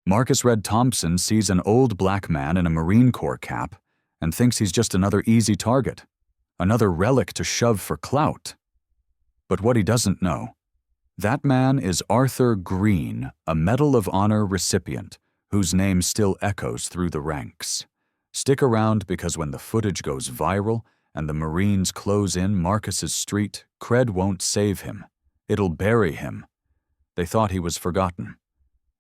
Marcus Red Thompson sees an old black man in a Marine Corps cap and thinks he's just another easy target, another relic to shove for clout. But what he doesn't know, that man is Arthur Green, a Medal of Honor recipient, whose name still echoes through the ranks. Stick around, because when the footage goes viral and the Marines close in Marcus's street, cred won't save him. It'll bury him. They thought he was forgotten.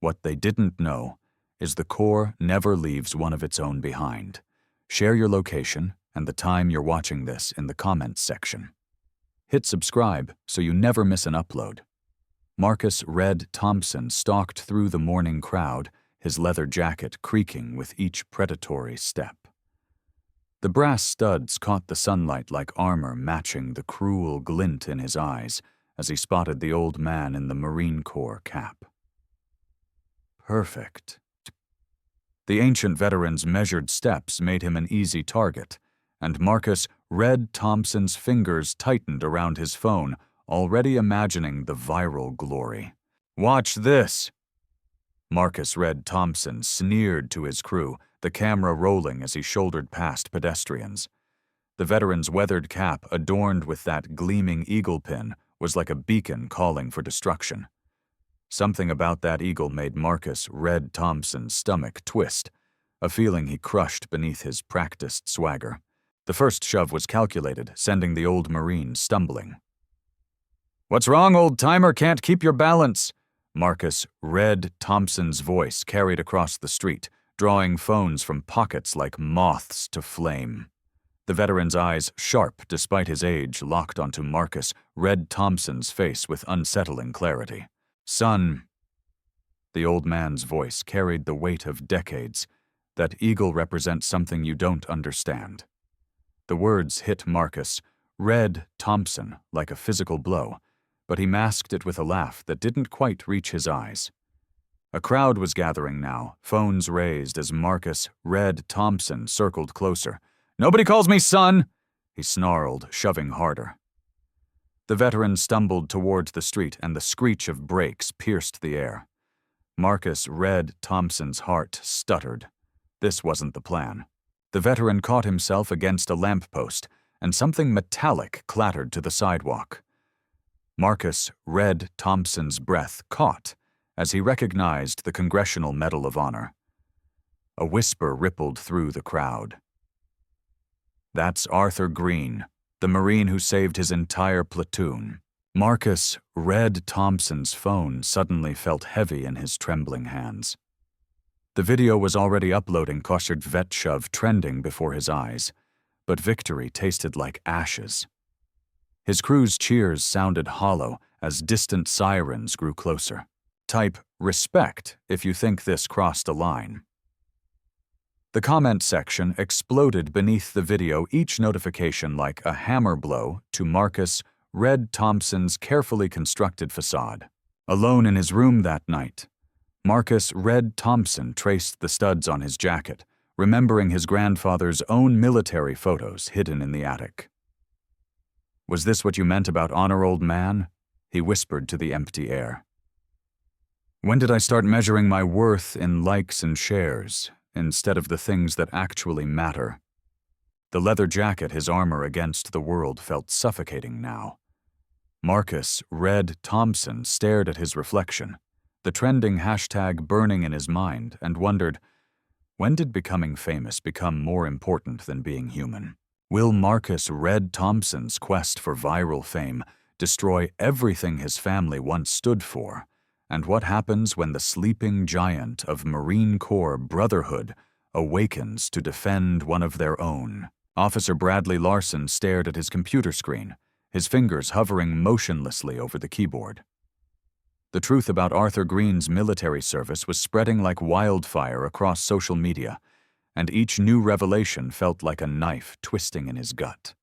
What they didn't know is the Corps never leaves one of its own behind. Share your location and the time you're watching this in the comments section. Hit subscribe so you never miss an upload. Marcus Red Thompson stalked through the morning crowd, his leather jacket creaking with each predatory step. The brass studs caught the sunlight like armor, matching the cruel glint in his eyes as he spotted the old man in the Marine Corps cap. Perfect. The ancient veteran's measured steps made him an easy target, and Marcus Red Thompson's fingers tightened around his phone, already imagining the viral glory. "Watch this!" Marcus Red Thompson sneered to his crew, the camera rolling as he shouldered past pedestrians. The veteran's weathered cap, adorned with that gleaming eagle pin, was like a beacon calling for destruction. Something about that eagle made Marcus Red Thompson's stomach twist, a feeling he crushed beneath his practiced swagger. The first shove was calculated, sending the old Marine stumbling. "What's wrong, old-timer? Can't keep your balance?" Marcus Red Thompson's voice carried across the street, drawing phones from pockets like moths to flame. The veteran's eyes, sharp despite his age, locked onto Marcus Red Thompson's face with unsettling clarity. "Son," the old man's voice carried the weight of decades, "that eagle represents something you don't understand." The words hit Marcus Red Thompson like a physical blow, but he masked it with a laugh that didn't quite reach his eyes. A crowd was gathering now, phones raised as Marcus Red Thompson circled closer. "Nobody calls me son!" he snarled, shoving harder. The veteran stumbled towards the street, and the screech of brakes pierced the air. Marcus Red Thompson's heart stuttered. This wasn't the plan. The veteran caught himself against a lamppost, and something metallic clattered to the sidewalk. Marcus Red Thompson's breath caught as he recognized the Congressional Medal of Honor. A whisper rippled through the crowd. "That's Arthur Green, the Marine who saved his entire platoon." Marcus Red Thompson's phone suddenly felt heavy in his trembling hands. The video was already uploading, Koshard Vet Shove trending before his eyes, but victory tasted like ashes. His crew's cheers sounded hollow as distant sirens grew closer. Type "respect" if you think this crossed a line. The comment section exploded beneath the video, each notification like a hammer blow to Marcus Red Thompson's carefully constructed facade. Alone in his room that night, Marcus Red Thompson traced the studs on his jacket, remembering his grandfather's own military photos hidden in the attic. "Was this what you meant about honor, old man?" he whispered to the empty air. "When did I start measuring my worth in likes and shares, instead of the things that actually matter?" The leather jacket, his armor against the world, felt suffocating now. Marcus Red Thompson stared at his reflection, the trending hashtag burning in his mind, and wondered, when did becoming famous become more important than being human? Will Marcus Red Thompson's quest for viral fame destroy everything his family once stood for? And what happens when the sleeping giant of Marine Corps brotherhood awakens to defend one of their own? Officer Bradley Larson stared at his computer screen, his fingers hovering motionlessly over the keyboard. The truth about Arthur Green's military service was spreading like wildfire across social media, and each new revelation felt like a knife twisting in his gut.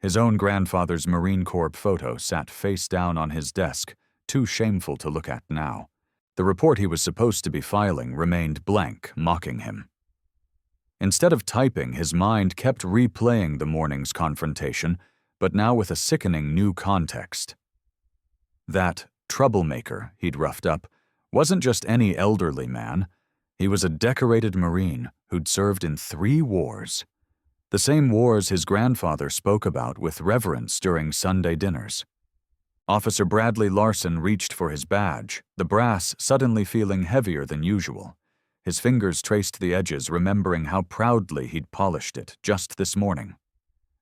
His own grandfather's Marine Corps photo sat face down on his desk, too shameful to look at now. The report he was supposed to be filing remained blank, mocking him. Instead of typing, his mind kept replaying the morning's confrontation, but now with a sickening new context. That troublemaker he'd roughed up wasn't just any elderly man. He was a decorated Marine who'd served in 3 wars. The same wars his grandfather spoke about with reverence during Sunday dinners. Officer Bradley Larson reached for his badge, the brass suddenly feeling heavier than usual. His fingers traced the edges, remembering how proudly he'd polished it just this morning.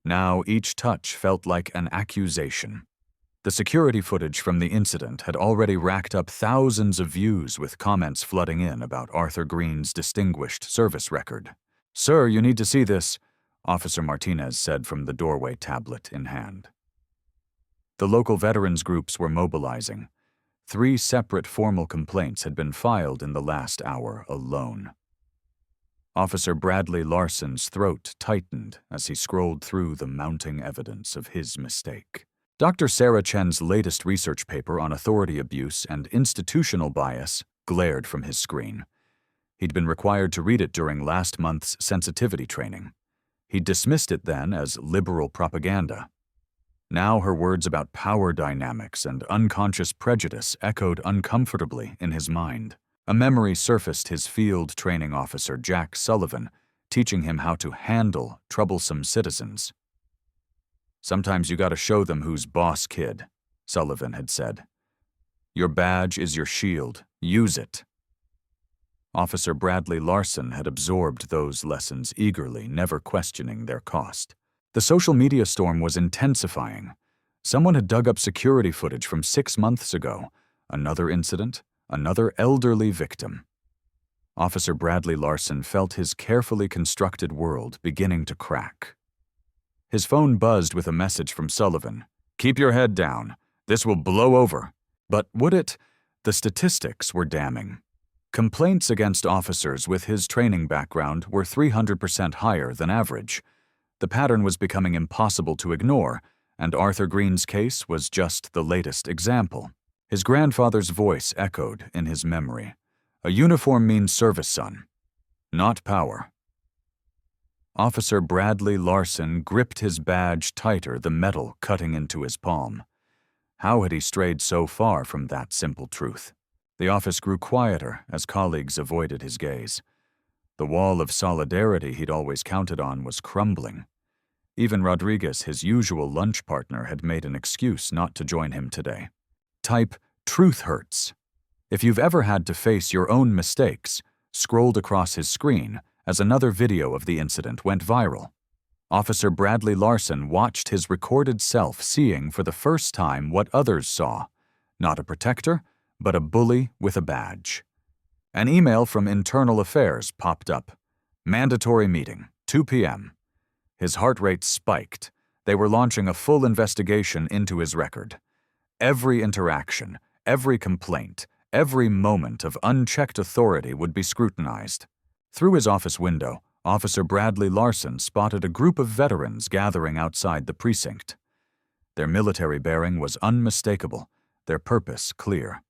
Now each touch felt like an accusation. The security footage from the incident had already racked up thousands of views, with comments flooding in about Arthur Green's distinguished service record. "Sir, you need to see this," Officer Martinez said from the doorway, tablet in hand. The local veterans groups were mobilizing. 3 separate formal complaints had been filed in the last hour alone. Officer Bradley Larson's throat tightened as he scrolled through the mounting evidence of his mistake. Dr. Sarah Chen's latest research paper on authority abuse and institutional bias glared from his screen. He'd been required to read it during last month's sensitivity training. He'd dismissed it then as liberal propaganda. Now her words about power dynamics and unconscious prejudice echoed uncomfortably in his mind. A memory surfaced: his field training officer, Jack Sullivan, teaching him how to handle troublesome citizens. "Sometimes you gotta show them who's boss, kid," Sullivan had said. "Your badge is your shield. Use it." Officer Bradley Larson had absorbed those lessons eagerly, never questioning their cost. The social media storm was intensifying. Someone had dug up security footage from 6 months ago. Another incident, another elderly victim. Officer Bradley Larson felt his carefully constructed world beginning to crack. His phone buzzed with a message from Sullivan. "Keep your head down. This will blow over." But would it? The statistics were damning. Complaints against officers with his training background were 300% higher than average. The pattern was becoming impossible to ignore, and Arthur Green's case was just the latest example. His grandfather's voice echoed in his memory. "A uniform means service, son, not power." Officer Bradley Larson gripped his badge tighter, the metal cutting into his palm. How had he strayed so far from that simple truth? The office grew quieter as colleagues avoided his gaze. The wall of solidarity he'd always counted on was crumbling. Even Rodriguez, his usual lunch partner, had made an excuse not to join him today. Type, "Truth hurts." If you've ever had to face your own mistakes, scrolled across his screen as another video of the incident went viral. Officer Bradley Larson watched his recorded self seeing for the first time what others saw. Not a protector, but a bully with a badge. An email from Internal Affairs popped up. "Mandatory meeting, 2 p.m. His heart rate spiked. They were launching a full investigation into his record. Every interaction, every complaint, every moment of unchecked authority would be scrutinized. Through his office window, Officer Bradley Larson spotted a group of veterans gathering outside the precinct. Their military bearing was unmistakable, their purpose clear.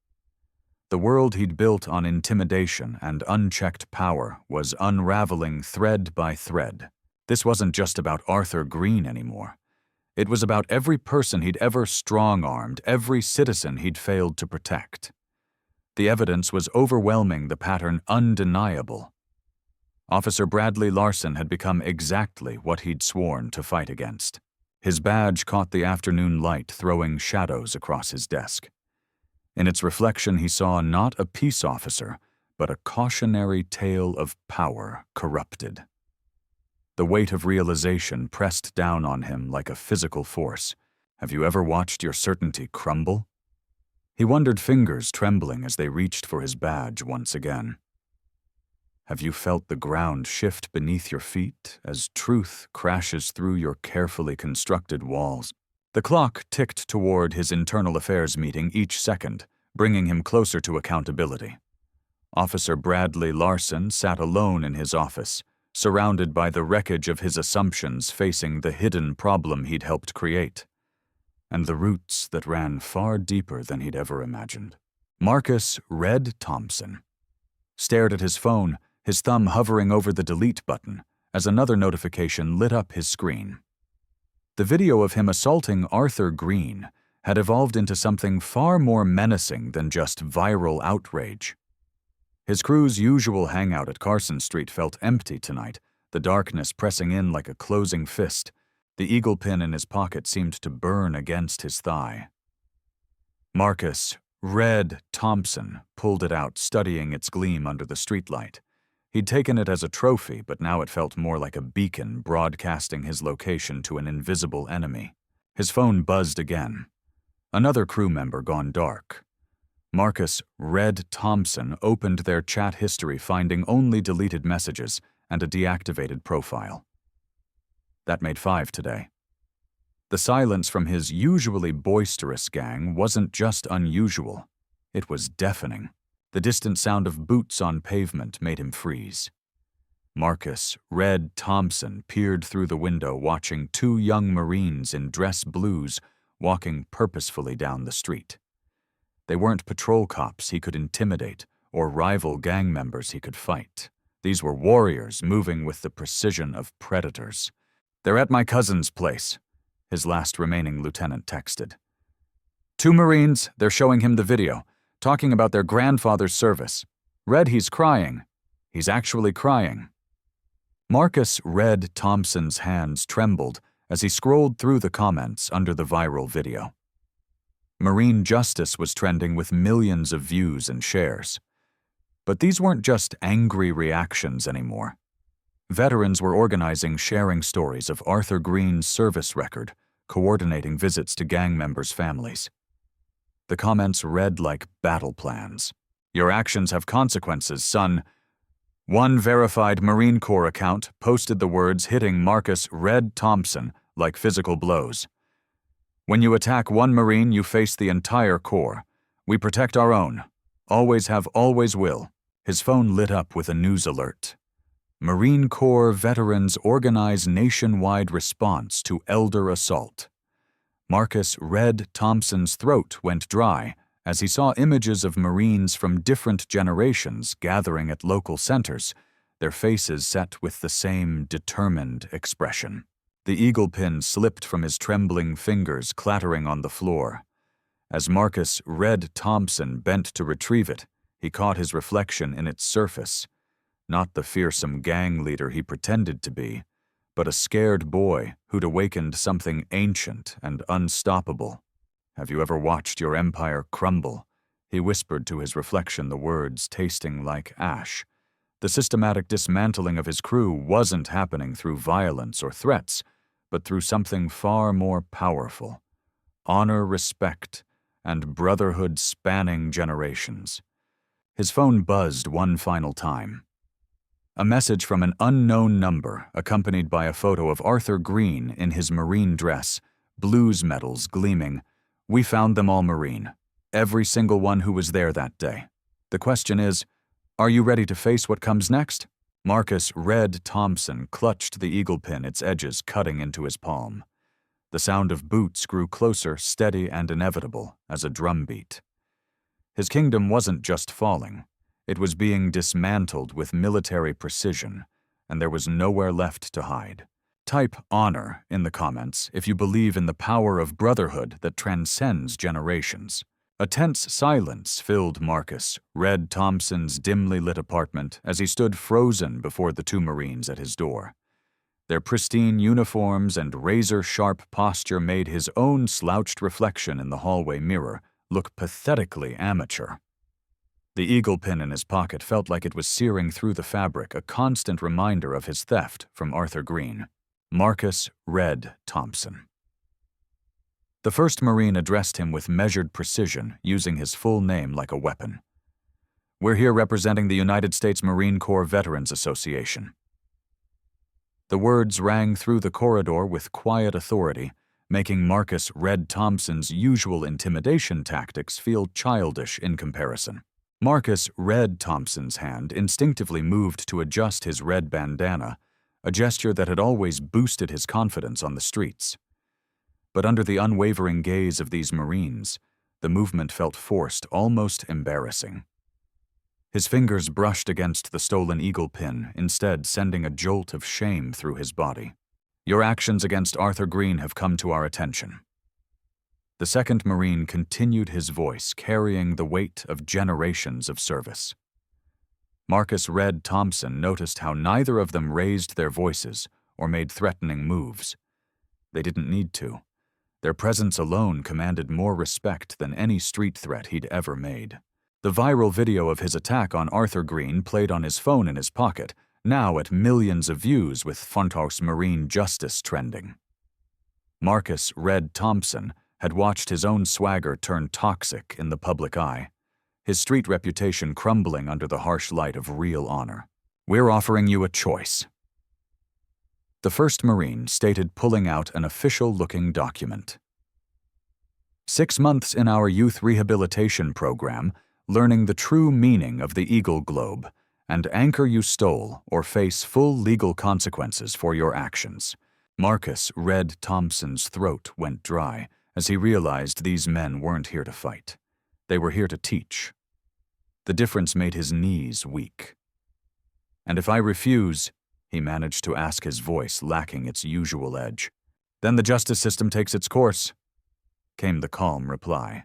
The world he'd built on intimidation and unchecked power was unraveling thread by thread. This wasn't just about Arthur Green anymore. It was about every person he'd ever strong-armed, every citizen he'd failed to protect. The evidence was overwhelming, the pattern undeniable. Officer Bradley Larson had become exactly what he'd sworn to fight against. His badge caught the afternoon light, throwing shadows across his desk. In its reflection, he saw not a peace officer, but a cautionary tale of power corrupted. The weight of realization pressed down on him like a physical force. Have you ever watched your certainty crumble? He wondered, fingers trembling as they reached for his badge once again. Have you felt the ground shift beneath your feet as truth crashes through your carefully constructed walls? The clock ticked toward his Internal Affairs meeting each second, bringing him closer to accountability. Officer Bradley Larson sat alone in his office, surrounded by the wreckage of his assumptions, facing the hidden problem he'd helped create, and the roots that ran far deeper than he'd ever imagined. Marcus Red Thompson stared at his phone, his thumb hovering over the delete button, as another notification lit up his screen. The video of him assaulting Arthur Green had evolved into something far more menacing than just viral outrage. His crew's usual hangout at Carson Street felt empty tonight, the darkness pressing in like a closing fist. The eagle pin in his pocket seemed to burn against his thigh. Marcus "Red" Thompson pulled it out, studying its gleam under the streetlight. He'd taken it as a trophy, but now it felt more like a beacon broadcasting his location to an invisible enemy. His phone buzzed again. Another crew member gone dark. Marcus "Red" Thompson opened their chat history, finding only deleted messages and a deactivated profile. That made 5 today. The silence from his usually boisterous gang wasn't just unusual, it was deafening. The distant sound of boots on pavement made him freeze. Marcus "Red" Thompson peered through the window, watching 2 young Marines in dress blues walking purposefully down the street. They weren't patrol cops he could intimidate or rival gang members he could fight. These were warriors moving with the precision of predators. "They're at my cousin's place," his last remaining lieutenant texted. 2 Marines, they're showing him the video, talking about their grandfather's service. "Red, he's crying. He's actually crying." Marcus "Red" Thompson's hands trembled as he scrolled through the comments under the viral video. Marine justice was trending with millions of views and shares. But these weren't just angry reactions anymore. Veterans were organizing, sharing stories of Arthur Green's service record, coordinating visits to gang members' families. The comments read like battle plans. "Your actions have consequences, son." One verified Marine Corps account posted the words hitting Marcus "Red" Thompson like physical blows. "When you attack one Marine, you face the entire Corps. We protect our own. Always have, always will." His phone lit up with a news alert. Marine Corps veterans organize nationwide response to elder assault. Marcus "Red" Thompson's throat went dry as he saw images of Marines from different generations gathering at local centers, their faces set with the same determined expression. The eagle pin slipped from his trembling fingers, clattering on the floor. As Marcus "Red" Thompson bent to retrieve it, he caught his reflection in its surface. Not the fearsome gang leader he pretended to be, but a scared boy who'd awakened something ancient and unstoppable. "Have you ever watched your empire crumble?" He whispered to his reflection, the words tasting like ash. The systematic dismantling of his crew wasn't happening through violence or threats, but through something far more powerful: honor, respect, and brotherhood spanning generations. His phone buzzed one final time. A message from an unknown number, accompanied by a photo of Arthur Green in his Marine dress, blues medals gleaming. "We found them all Marine. Every single one who was there that day. The question is, are you ready to face what comes next?" Marcus "Red" Thompson clutched the eagle pin, its edges cutting into his palm. The sound of boots grew closer, steady and inevitable as a drumbeat. His kingdom wasn't just falling. It was being dismantled with military precision, and there was nowhere left to hide. Type "honor" in the comments if you believe in the power of brotherhood that transcends generations. A tense silence filled Marcus "Red" Thompson's dimly lit apartment as he stood frozen before the 2 Marines at his door. Their pristine uniforms and razor-sharp posture made his own slouched reflection in the hallway mirror look pathetically amateur. The eagle pin in his pocket felt like it was searing through the fabric, a constant reminder of his theft from Arthur Green. Marcus "Red" Thompson. The first Marine addressed him with measured precision, using his full name like a weapon. "We're here representing the United States Marine Corps Veterans Association." The words rang through the corridor with quiet authority, making Marcus "Red" Thompson's usual intimidation tactics feel childish in comparison. Marcus "Red" Thompson's hand instinctively moved to adjust his red bandana, a gesture that had always boosted his confidence on the streets. But under the unwavering gaze of these Marines, the movement felt forced, almost embarrassing. His fingers brushed against the stolen eagle pin, instead sending a jolt of shame through his body. "Your actions against Arthur Green have come to our attention." The second Marine continued his voice, carrying the weight of generations of service. Marcus Red Thompson noticed how neither of them raised their voices or made threatening moves. They didn't need to. Their presence alone commanded more respect than any street threat he'd ever made. The viral video of his attack on Arthur Green played on his phone in his pocket, now at millions of views with Fontos Marine Justice trending. Marcus Red Thompson had watched his own swagger turn toxic in the public eye, his street reputation crumbling under the harsh light of real honor. "We're offering you a choice," the first Marine stated, pulling out an official-looking document. 6 months in our youth rehabilitation program, learning the true meaning of the Eagle Globe, and anchor you stole or face full legal consequences for your actions. Marcus Red Thompson's throat went dry as he realized these men weren't here to fight. They were here to teach. The difference made his knees weak. "And if I refuse," he managed to ask, his voice lacking its usual edge, "then the justice system takes its course," came the calm reply.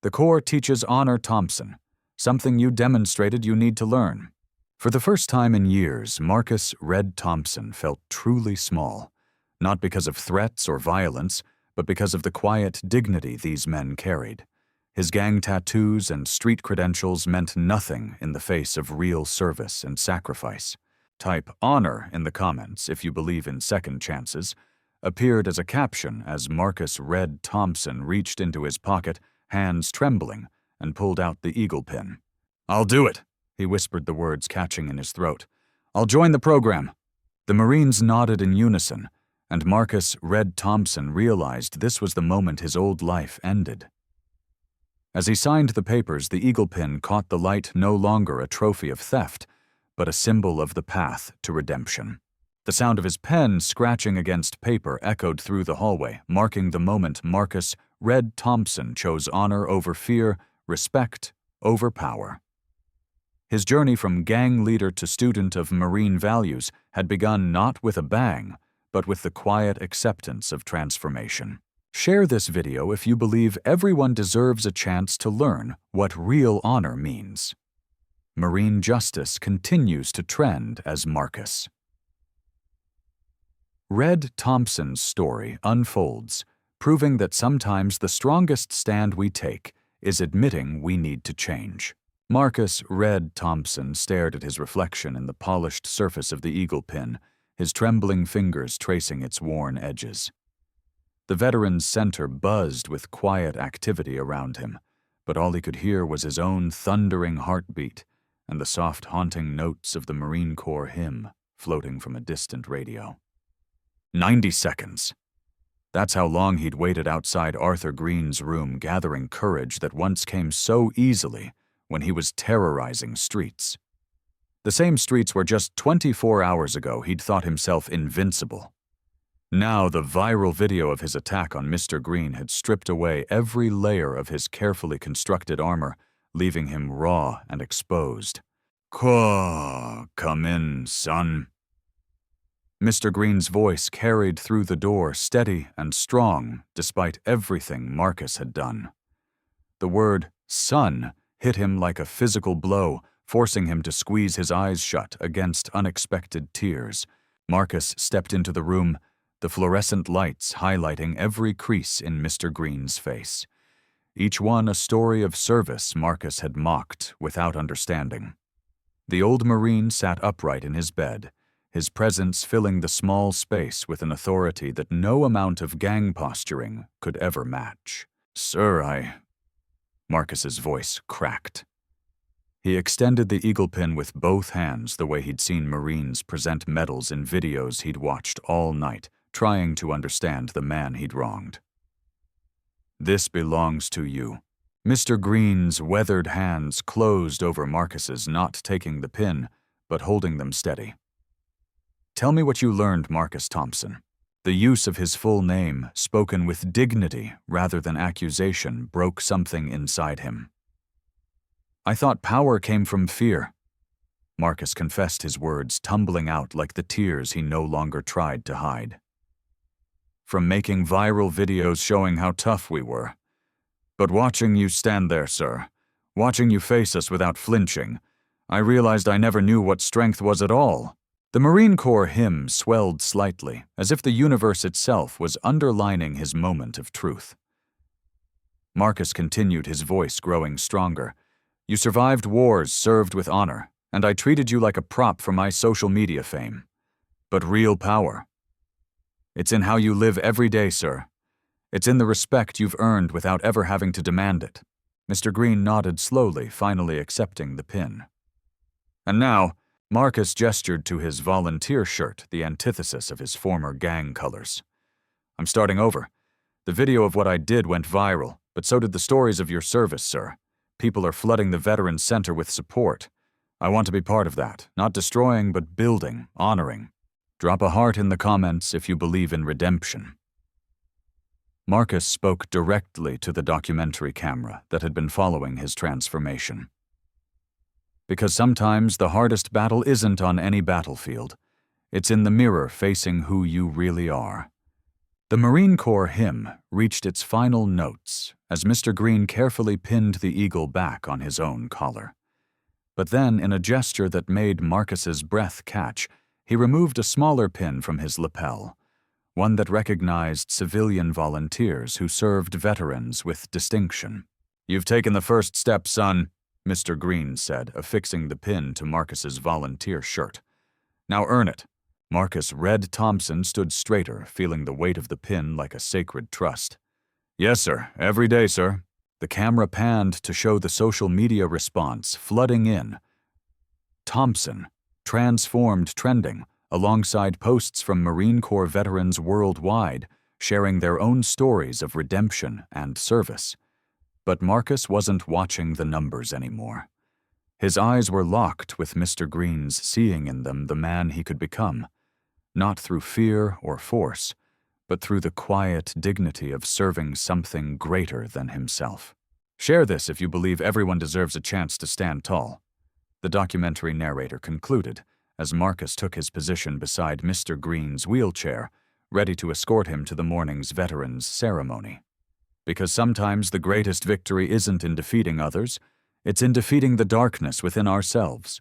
"The Corps teaches honor, Thompson, something you demonstrated you need to learn." For the first time in years, Marcus Red Thompson felt truly small, not because of threats or violence, but because of the quiet dignity these men carried. His gang tattoos and street credentials meant nothing in the face of real service and sacrifice. Type "honor" in the comments if you believe in second chances appeared as a caption as Marcus Red Thompson reached into his pocket, hands trembling, and pulled out the eagle pin. "I'll do it," he whispered, the words catching in his throat. "I'll join the program." The Marines nodded in unison, and Marcus Red Thompson realized this was the moment his old life ended. As he signed the papers, the eagle pin caught the light, no longer a trophy of theft, but a symbol of the path to redemption. The sound of his pen scratching against paper echoed through the hallway, marking the moment Marcus Red Thompson chose honor over fear, respect over power. His journey from gang leader to student of Marine values had begun not with a bang, but with the quiet acceptance of transformation. Share this video if you believe everyone deserves a chance to learn what real honor means. Marine justice continues to trend as Marcus Red Thompson's story unfolds, proving that sometimes the strongest stand we take is admitting we need to change. Marcus Red Thompson stared at his reflection in the polished surface of the eagle pin, his trembling fingers tracing its worn edges. The veteran's center buzzed with quiet activity around him, but all he could hear was his own thundering heartbeat and the soft, haunting notes of the Marine Corps hymn floating from a distant radio. 90 seconds. That's how long he'd waited outside Arthur Green's room, gathering courage that once came so easily when he was terrorizing streets. The same streets where just 24 hours ago he'd thought himself invincible. Now the viral video of his attack on Mr. Green had stripped away every layer of his carefully constructed armor, leaving him raw and exposed. "Come in, son." Mr. Green's voice carried through the door, steady and strong, despite everything Marcus had done. The word "son" hit him like a physical blow, forcing him to squeeze his eyes shut against unexpected tears. Marcus stepped into the room, the fluorescent lights highlighting every crease in Mr. Green's face. Each one a story of service Marcus had mocked without understanding. The old Marine sat upright in his bed, his presence filling the small space with an authority that no amount of gang posturing could ever match. "Sir, Marcus's voice cracked. He extended the eagle pin with both hands, the way he'd seen Marines present medals in videos he'd watched all night, trying to understand the man he'd wronged. "This belongs to you." Mr. Green's weathered hands closed over Marcus's, not taking the pin, but holding them steady. "Tell me what you learned, Marcus Thompson." The use of his full name, spoken with dignity rather than accusation, broke something inside him. "I thought power came from fear." Marcus confessed, his words tumbling out like the tears he no longer tried to hide. from making viral videos showing how tough we were. But watching you stand there, sir, watching you face us without flinching, I realized I never knew what strength was at all. The Marine Corps hymn swelled slightly, as if the universe itself was underlining his moment of truth. Marcus continued, his voice growing stronger. You survived wars, served with honor, and I treated you like a prop for my social media fame. But real power, it's in how you live every day, sir. It's in the respect you've earned without ever having to demand it. Mr. Green nodded slowly, finally accepting the pin. And now, Marcus gestured to his volunteer shirt, the antithesis of his former gang colors. I'm starting over. The video of what I did went viral, but so did the stories of your service, sir. People are flooding the Veterans Center with support. I want to be part of that, not destroying, but building, honoring. Drop a heart in the comments if you believe in redemption. Marcus spoke directly to the documentary camera that had been following his transformation. Because sometimes the hardest battle isn't on any battlefield. It's in the mirror facing who you really are. The Marine Corps hymn reached its final notes as Mr. Green carefully pinned the eagle back on his own collar. But then, in a gesture that made Marcus's breath catch, he removed a smaller pin from his lapel, one that recognized civilian volunteers who served veterans with distinction. You've taken the first step, son, Mr. Green said, affixing the pin to Marcus's volunteer shirt. Now earn it. Marcus Red Thompson stood straighter, feeling the weight of the pin like a sacred trust. Yes, sir. Every day, sir. The camera panned to show the social media response flooding in. Thompson, transformed trending, alongside posts from Marine Corps veterans worldwide, sharing their own stories of redemption and service. But Marcus wasn't watching the numbers anymore. His eyes were locked with Mr. Green's, seeing in them the man he could become, not through fear or force, but through the quiet dignity of serving something greater than himself. Share this if you believe everyone deserves a chance to stand tall, the documentary narrator concluded, as Marcus took his position beside Mr. Green's wheelchair, ready to escort him to the morning's veterans ceremony. Because sometimes the greatest victory isn't in defeating others, it's in defeating the darkness within ourselves.